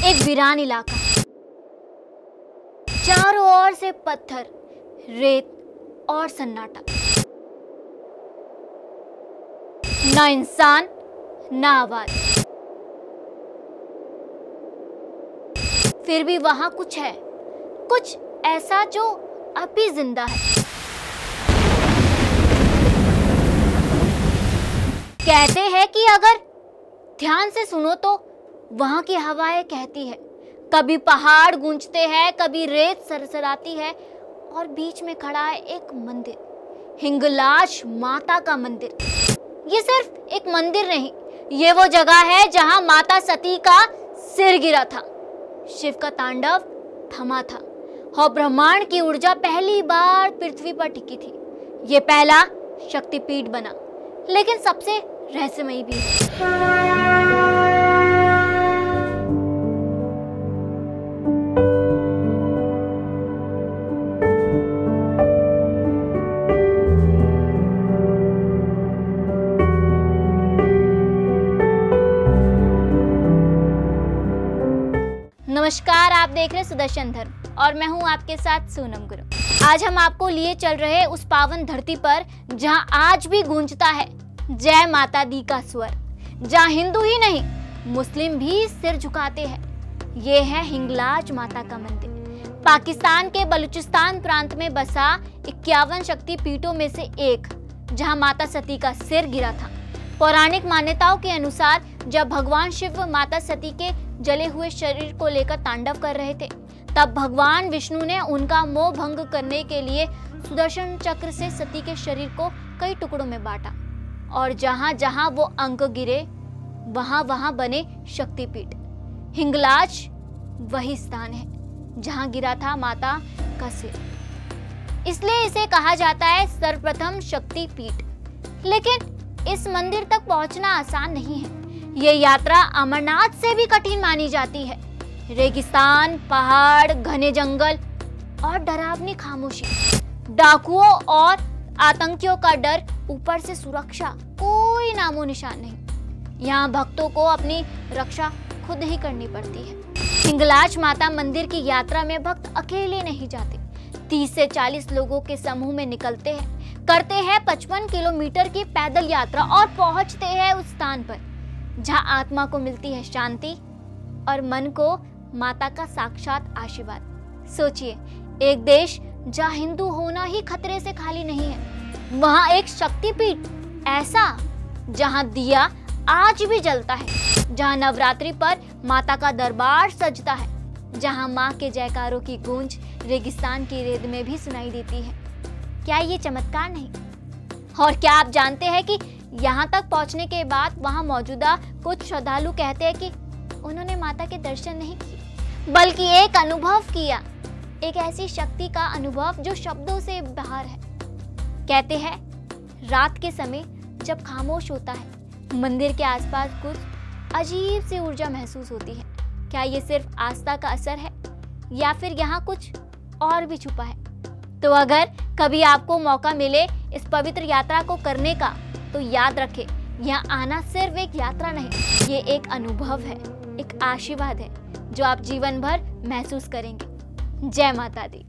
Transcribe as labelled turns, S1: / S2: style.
S1: एक वीरान इलाका, चारों ओर से पत्थर, रेत और सन्नाटा। ना इंसान, ना आवाज। फिर भी वहां कुछ है, कुछ ऐसा जो अब भी जिंदा है। कहते हैं कि अगर ध्यान से सुनो तो वहां की हवाएं कहती है, कभी पहाड़ गूंजते हैं, कभी रेत सरसराती है और बीच में खड़ा है एक मंदिर, हिंगलाज माता का मंदिर। ये सिर्फ एक मंदिर नहीं, ये वो जगह है जहां माता सती का सिर गिरा था, शिव का तांडव थमा था और ब्रह्मांड की ऊर्जा पहली बार पृथ्वी पर टिकी थी। ये पहला शक्तिपीठ बना, लेकिन सबसे रहस्यमयी भी है। नमस्कार, आप देख रहे सुदर्शन धर्म और मैं हूं आपके साथ सोनम गुरु। आज हम आपको लिए चल रहे उस पावन धरती पर जहां आज भी गूंजता है जय माता दी का स्वर, जहां हिंदू ही नहीं मुस्लिम भी सिर झुकाते हैं। ये है हिंगलाज माता का मंदिर, पाकिस्तान के बलूचिस्तान प्रांत में बसा 51 शक्ति पीठों में से एक, जहां माता सती का सिर गिरा था। पौराणिक मान्यताओं के अनुसार जब भगवान शिव माता सती के जले हुए शरीर को लेकर तांडव कर रहे थे, तब भगवान विष्णु ने उनका मोह भंग करने के लिए सुदर्शन चक्र से सती के शरीर को कई टुकड़ों में बांटा और जहां जहां वो अंग गिरे वहां वहां बने शक्तिपीठ। हिंगलाज वही स्थान है जहां गिरा था माता का सिर, इसलिए इसे कहा जाता है सर्वप्रथम शक्तिपीठ। लेकिन इस मंदिर तक पहुंचना आसान नहीं है। ये यात्रा अमरनाथ से भी कठिन मानी जाती है। रेगिस्तान, पहाड़, घने जंगल और डरावनी खामोशी, डाकुओं और आतंकियों का डर, ऊपर से सुरक्षा, कोई नामो निशान नहीं। यहाँ भक्तों को अपनी रक्षा खुद ही करनी पड़ती है। हिंगलाज माता मंदिर की यात्रा में भक्त अकेले नहीं जाते। 30 से 40 लोगों के समूह में निकलते हैं, करते हैं 55 किलोमीटर की पैदल यात्रा और पहुंचते हैं उस स्थान पर जहां आत्मा को मिलती है शांति और मन को माता का साक्षात आशीर्वाद। सोचिए, एक देश जहां हिंदू होना ही खतरे से खाली नहीं है, वहां एक शक्तिपीठ ऐसा जहां दिया आज भी जलता है, जहां नवरात्रि पर माता का दरबार सजता है, जहां मां के जयकारों की गूंज रेगिस्तान की रेत में भी सुनाई देती है। क्या ये चमत्कार नहीं? और क्या आप जानते हैं कि यहाँ तक पहुँचने के बाद वहाँ मौजूदा कुछ श्रद्धालु कहते हैं कि उन्होंने माता के दर्शन नहीं किए, बल्कि एक अनुभव किया, एक ऐसी शक्ति का अनुभव जो शब्दों से बाहर है। कहते हैं रात के समय जब खामोश होता है, मंदिर के आसपास कुछ अजीब सी ऊर्जा महसूस होती है। क्या ये सिर्फ आस्था का असर है या फिर यहाँ कुछ और भी छुपा है? तो अगर कभी आपको मौका मिले इस पवित्र यात्रा को करने का, तो याद रखें, यहाँ आना सिर्फ एक यात्रा नहीं, ये एक अनुभव है, एक आशीर्वाद है जो आप जीवन भर महसूस करेंगे। जय माता दी।